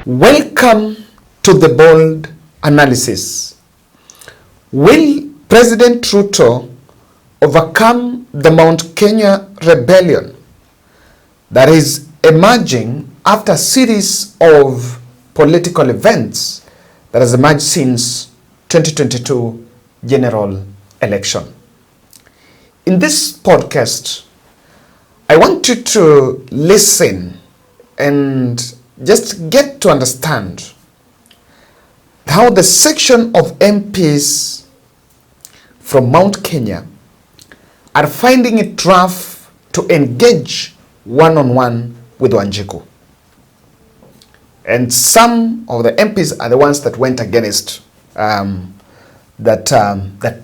Welcome to the bold analysis. Will President Ruto overcome the Mount Kenya rebellion that is emerging after a series of political events that has emerged since 2022 general election? In this podcast, I want you to listen and just get to understand how the section of MPs from Mount Kenya are finding it rough to engage one-on-one with Wanjiku. And some of the MPs are the ones that went against, that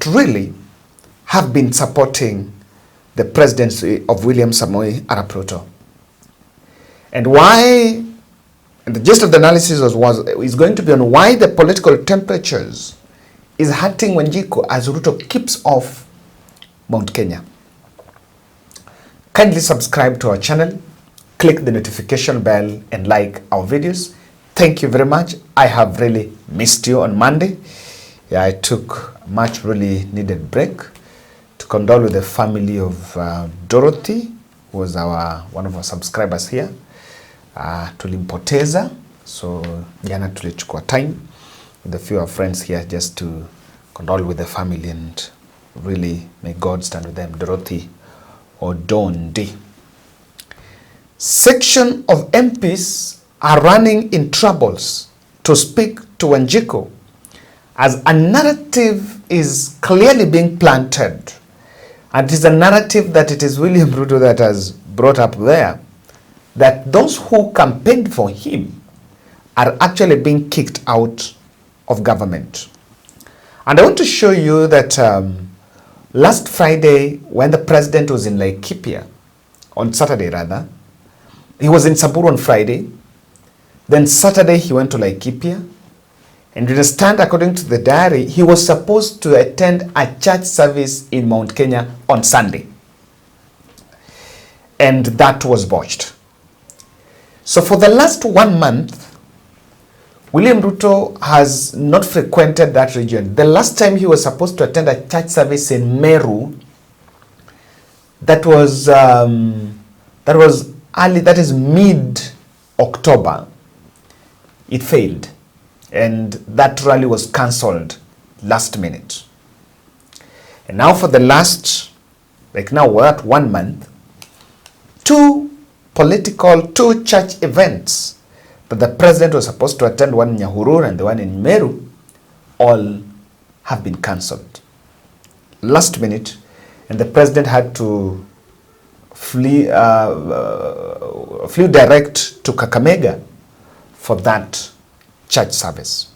really have been supporting the presidency of William Samoei Arap Ruto. And why, and the gist of the analysis is going to be on why the political temperatures is hurting Wanjiku as Ruto keeps off Mount Kenya. Kindly subscribe to our channel, click the notification bell and like our videos. Thank you very much. I have really missed you on Monday. Yeah, I took a much really needed break to condole with the family of Dorothy, who was one of our subscribers here. Tulimpoteza, so jana tulichukua time with a few of our friends here just to condole with the family and really may God stand with them. Dorothy Odondi. Section of MPs are running in troubles to speak to Wanjiku as a narrative is clearly being planted. And it is a narrative that it is William Ruto that has brought up there, that those who campaigned for him are actually being kicked out of government. And I want to show you that last Friday, when the president was in Laikipia, on Saturday rather, he was in Samburu on Friday, then Saturday he went to Laikipia, and you understand, according to the diary, he was supposed to attend a church service in Mount Kenya on Sunday. And that was botched. So for the last 1 month, William Ruto has not frequented that region. The last time he was supposed to attend a church service in Meru, that was early, that is mid-October. It failed. And that rally was cancelled last minute. And now for the last, now we're at 1 month, two church events that the president was supposed to attend, one in Nyahururu and the one in Meru, all have been cancelled last minute, and the president had to flee direct to Kakamega for that church service.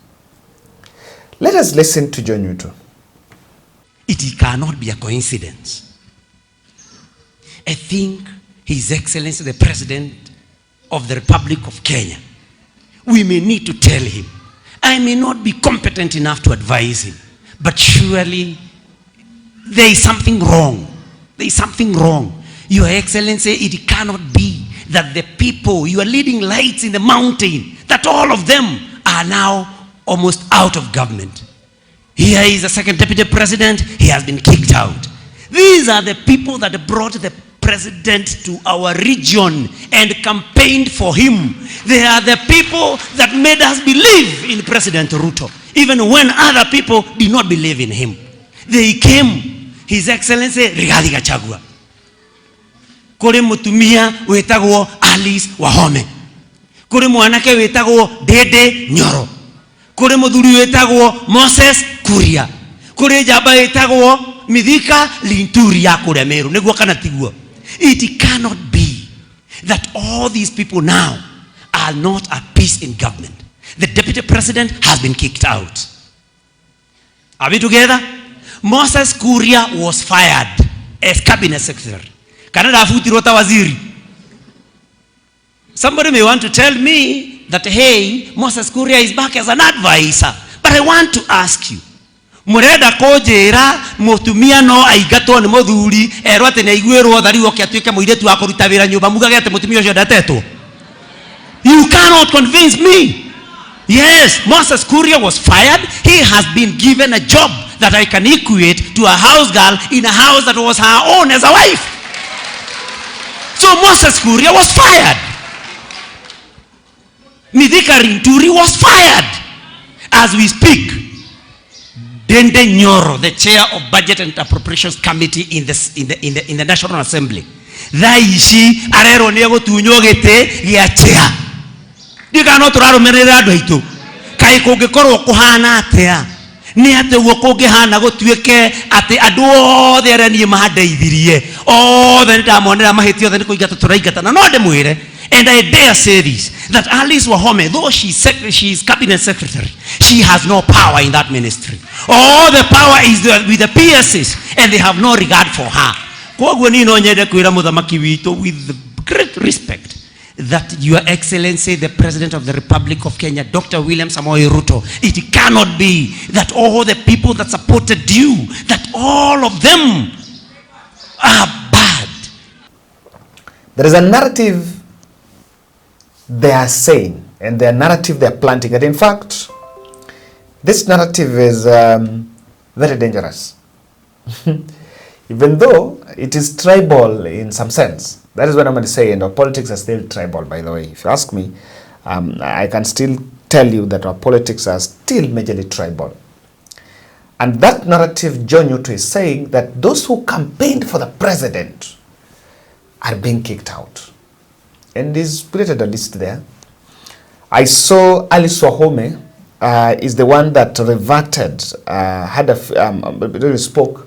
Let us listen to John Ruto. It cannot be a coincidence. I think His Excellency the President of the Republic of Kenya, we may need to tell him, I may not be competent enough to advise him, but surely there is something wrong. There is something wrong. Your Excellency, it cannot be that the people, you are leading lights in the mountain, that all of them are now almost out of government. Here is the second deputy president, he has been kicked out. These are the people that brought the president to our region and campaigned for him. They are the people that made us believe in President Ruto, even when other people did not believe in him. They came, His Excellency Rigathi Gachagua. Kore mutumia wetagwo Alice Wahome. Kore mwanake wetagwo Dede Nyoro. Kore muthuri wetagwo Moses Kuria. Kore jamba wetagwo Mithika Linturi ya kure Meru. Niguo kana tiguo. It cannot be that all these people now are not at peace in government. The deputy president has been kicked out. Are we together? Moses Kuria was fired as cabinet secretary. Canada futirota waziri. Somebody may want to tell me that, hey, Moses Kuria is back as an advisor. But I want to ask you, mureda kojera mutumia no aigatwo ni muthuri erwa ati ne igwirwo thari woke atuike muiretu wa kuruta wira nyumba mugage ati mutumia ucio ndatetwo. You cannot convince me Yes, Moses Kuria was fired. He has been given a job that I can equate to a house girl in a house that was her own as a wife. So Moses Kuria was fired. Mithika Rinturi was fired. As we speak, Dende Nyoro, the chair of Budget and Appropriations Committee in the National Assembly, Dhaishi arero nego tunyogete ya chair. Diga no turaro merera andu aitu. Kai kungikorwo kuhana atia. Ni ate guo kungihana gutuike ati andu othe aria nie mahandeithirie. Othe ndamonera mahiti othe ni kuingata turaingata na no ndimwire. And I dare say this, that Alice Wahome, though she is cabinet secretary, she has no power in that ministry. All the power is with the PSs, and they have no regard for her. With great respect, that Your Excellency, the President of the Republic of Kenya, Dr. William Samoei Ruto, it cannot be that all the people that supported you, that all of them are bad. There is a narrative they are saying, and their narrative they are planting. And in fact, this narrative is very dangerous. Even though it is tribal in some sense. That is what I'm going to say. And our politics are still tribal, by the way. If you ask me, I can still tell you that our politics are still majorly tribal. And that narrative, John Ruto is saying that those who campaigned for the president are being kicked out. And he's created a list there. I saw Alice Wahome is the one that reverted, really spoke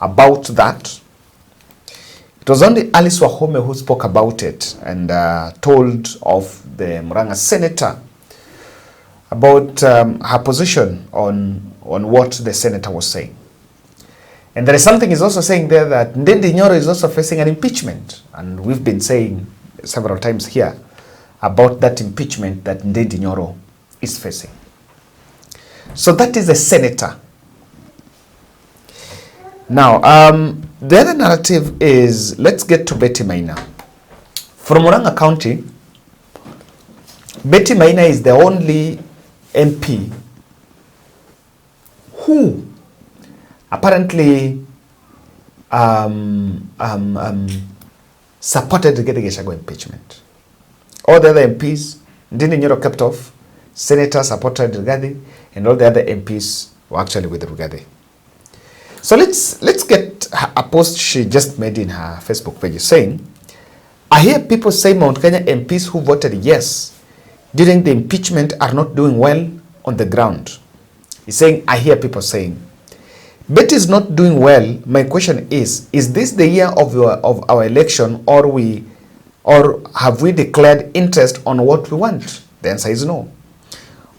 about that. It was only Alice Wahome who spoke about it and told of the Murang'a senator about her position on what the senator was saying. And there is something he's also saying there that Ndindi Nyoro is also facing an impeachment. And we've been saying several times here about that impeachment that Ndindi Nyoro is facing. So that is a senator. Now, the other narrative is, let's get to Betty Maina. From Murang'a County, Betty Maina is the only MP who apparently supported the Rigathi Gachagua impeachment. All the other MPs, Ndindi Nyoro kept off, Senator supported Rigathi, and all the other MPs were actually with Rigathi. So let's get a post she just made in her Facebook page saying, I hear people say Mount Kenya MPs who voted yes during the impeachment are not doing well on the ground. He's saying, I hear people saying, Betty is not doing well. My question is this the year of our election, or have we declared interest on what we want? The answer is no.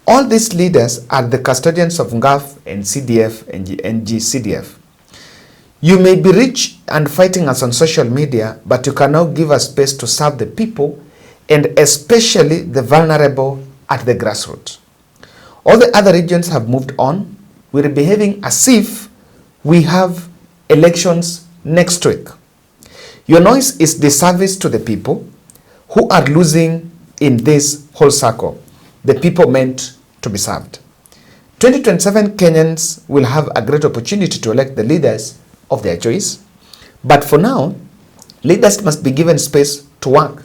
All these leaders are the custodians of NGAF and CDF and NGCDF. You may be rich and fighting us on social media, but you cannot give us space to serve the people and especially the vulnerable at the grassroots. All the other regions have moved on. We're behaving as if we have elections next week. Your noise is disservice to the people who are losing in this whole circle, the people meant to be served. 2027 Kenyans will have a great opportunity to elect the leaders of their choice, but for now, leaders must be given space to work.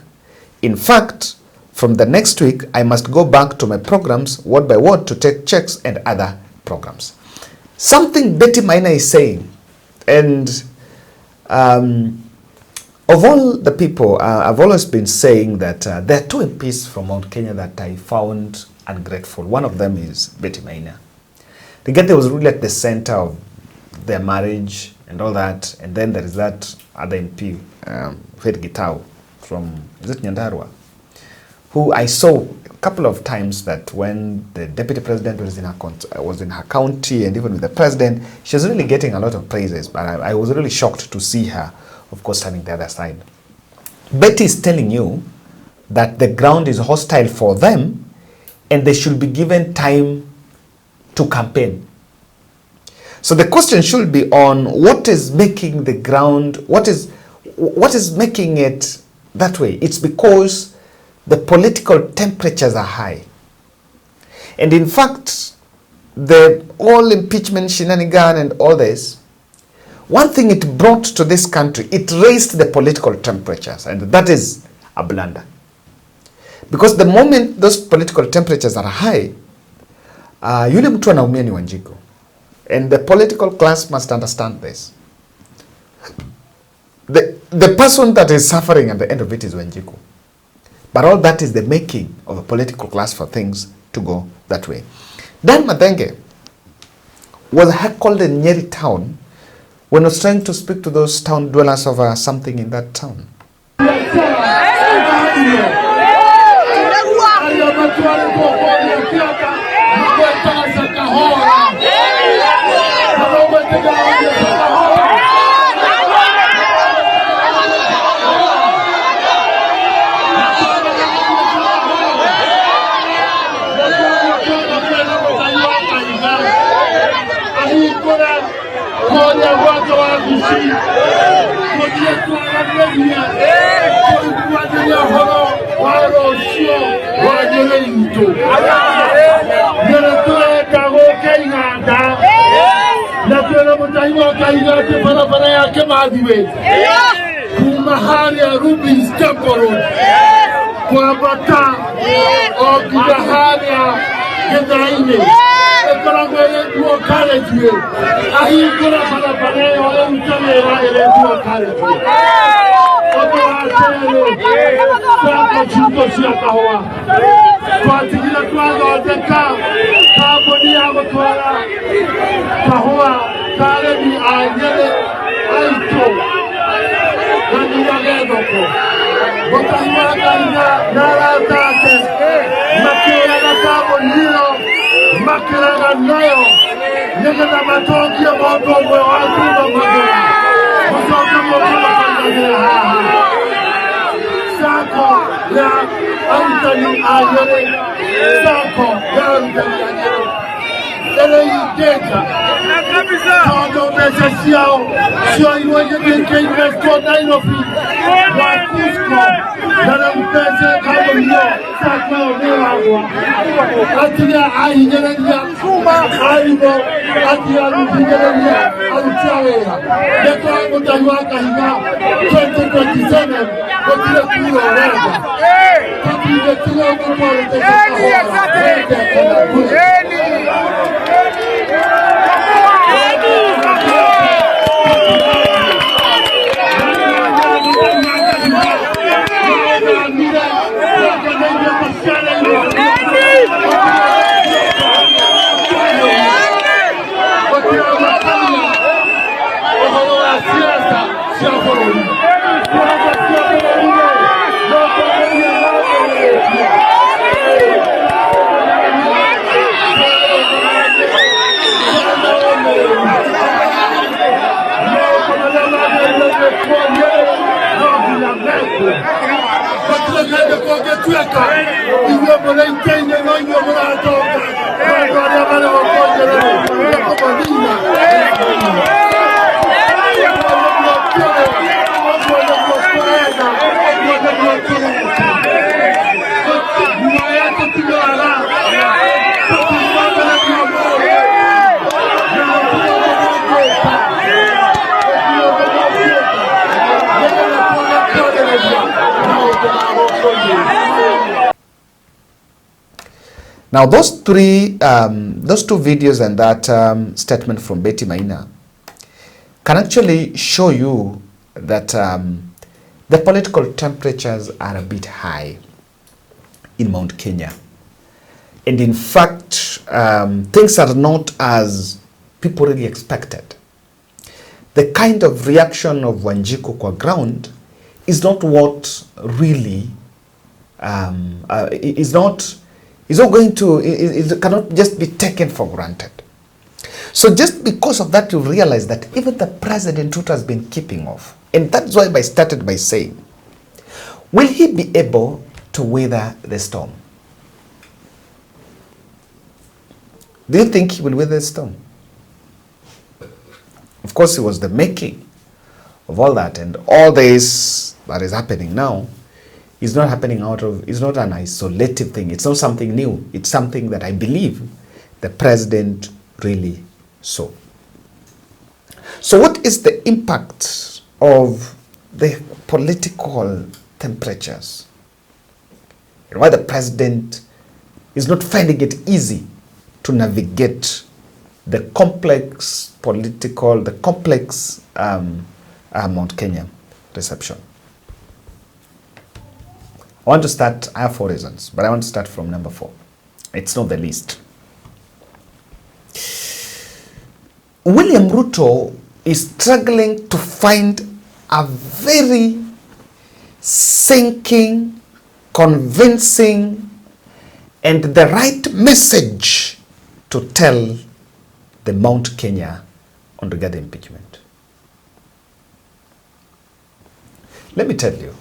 In fact, from the next week, I must go back to my programs word by word to take checks and other programs. Something Betty Maina is saying, and of all the people, I've always been saying that there are two MPs from Mount Kenya that I found ungrateful. One of them is Betty Maina. Rigathi was really at the center of their marriage and all that, and then there is that other MP, Faith Gitau from, is it Nyandarua, who I saw a couple of times that when the deputy president was in her county and even with the president, she was really getting a lot of praises, but I was really shocked to see her, of course, standing the other side. Betty is telling you that the ground is hostile for them and they should be given time to campaign. So the question should be on what is making the ground, what is making it that way. It's because the political temperatures are high. And in fact, the all impeachment shenanigan and all this, one thing it brought to this country, it raised the political temperatures, and that is a blunder. Because the moment those political temperatures are high, yule mtu anaumia ni Wanjiku. And the political class must understand this. The person that is suffering at the end of it is Wanjiku. But all that is the making of a political class for things to go that way. Dan Mathenge was heckled in Nyeri town when he was trying to speak to those town dwellers over something in that town. Now, those two videos and that statement from Betty Maina can actually show you that the political temperatures are a bit high in Mount Kenya. And in fact, things are not as people really expected. The kind of reaction of Wanjiku kwa ground is not what really, it cannot just be taken for granted. So just because of that, you realize that even the President Ruto has been keeping off. And that's why I started by saying, will he be able to weather the storm? Do you think he will weather the storm? Of course, it was the making of all that, and all this that is happening now is not happening it's not an isolated thing. It's not something new. It's something that I believe the president really saw. So what is the impact of the political temperatures? And why the president is not finding it easy to navigate the complex Mount Kenya reception. I have 4 reasons, but I want to start from number 4. It's not the least. William Ruto is struggling to find a very sinking, convincing, and the right message to tell the Mount Kenya on regarding impeachment. Let me tell you,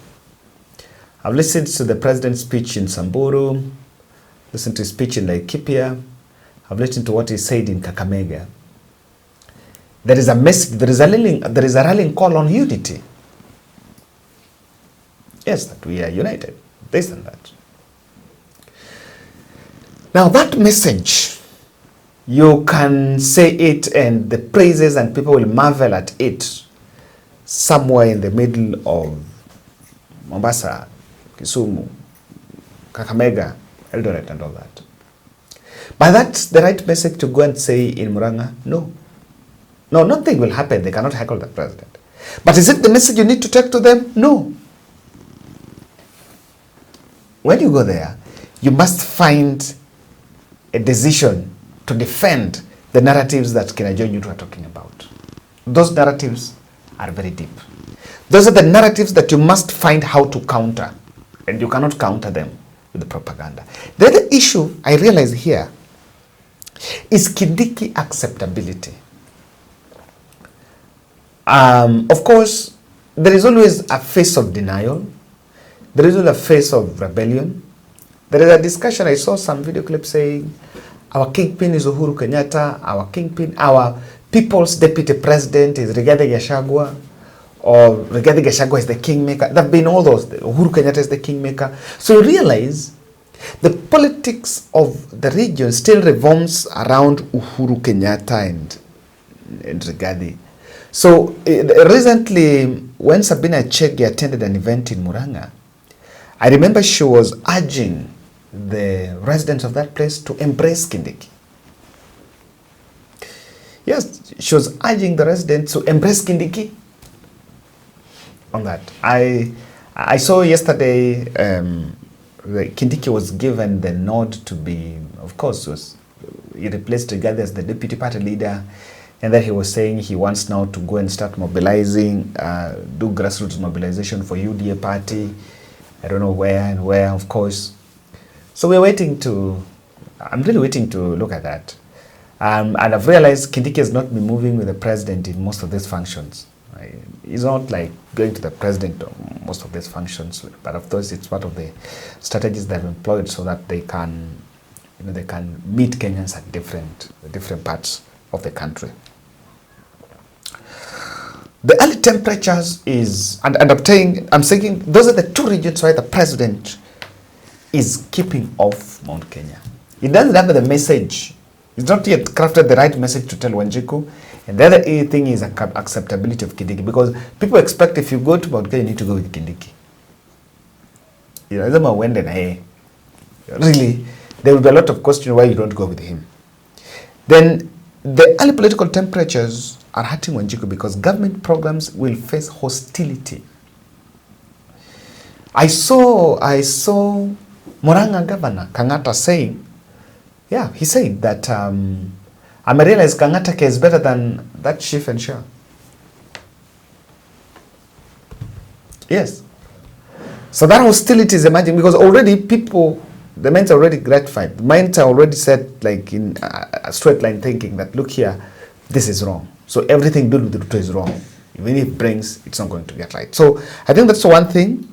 I've listened to the president's speech in Samburu, listened to his speech in Laikipia, I've listened to what he said in Kakamega. There is a message, there is a rallying call on unity. Yes, that we are united, this and that. Now that message, you can say it and the praises and people will marvel at it somewhere in the middle of Mombasa, Kisumu, Kakamega, Eldoret and all that. But that's the right message to go and say in Murang'a? No. No, nothing will happen. They cannot heckle the president. But is it the message you need to take to them? No. When you go there, you must find a decision to defend the narratives that Kina John Yutu are talking about. Those narratives are very deep. Those are the narratives that you must find how to counter, and you cannot counter them with the propaganda. The other issue I realize here is Kindiki acceptability. Of course, there is always a face of denial. There is always a face of rebellion. There is a discussion, I saw some video clips saying, our kingpin is Uhuru Kenyatta, our people's deputy president is Rigathi Gachagua, or Rigathi Gachagua is the kingmaker. There have been all those. Uhuru Kenyatta is the kingmaker. So you realize the politics of the region still revolves around Uhuru Kenyatta and Rigathi. So recently, when Sabina Chege attended an event in Murang'a, I remember she was urging the residents of that place to embrace Kindiki. Yes, she was urging the residents to embrace Kindiki on that. I saw yesterday Kindiki was given the nod to be, of course, he replaced Rigathi as the deputy party leader, and then he was saying he wants now to go and start mobilizing, do grassroots mobilization for UDA party. I don't know where and where, of course. So we're waiting I'm really waiting to look at that. And I've realized Kindiki has not been moving with the president in most of these functions. Right? He's not like going to the president on most of these functions, but of course it's part of the strategies they've employed so that they can, they can meet Kenyans at different parts of the country. The early temperatures is, and I'm saying those are the 2 regions why the president is keeping off Mount Kenya. He doesn't have the message. He's not yet crafted the right message to tell Wanjiku. And the other thing is acceptability of Kindiki, because people expect if you go to Mount Kenya, you need to go with Kindiki. Really, there will be a lot of questions why you don't go with him. Then the early political temperatures are hurting Wanjiku because government programs will face hostility. I saw Murang'a Governor Kang'ata saying, he said that I realized Kang'ata is better than that chief and share. Yes. So that hostility is emerging because already the minds are already gratified. The minds are already set like in a straight line thinking that, look here, this is wrong. So everything done with Ruto is wrong. Even if it brings, it's not going to get right. So I think that's one thing.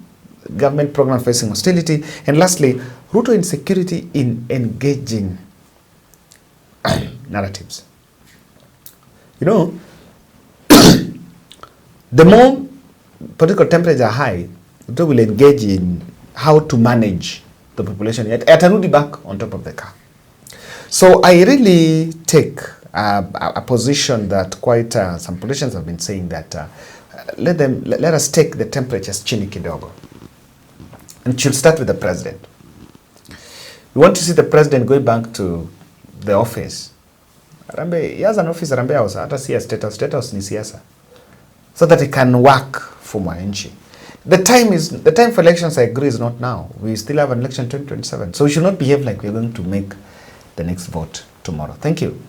Government program facing hostility. And lastly, Ruto insecurity in engaging narratives. The more political temperatures are high, Ruto will engage in how to manage the population. Atarudi back on top of the car. So I really take a position that quite some politicians have been saying that let us take the temperatures chini kidogo. And she'll start with the president. We want to see the president going back to the office. Arambe, he has an office arambe house, hata si state house ni siasa. So that he can work for mwananchi. The time for elections, I agree, is not now. We still have an election 2027. So we should not behave like we're going to make the next vote tomorrow. Thank you.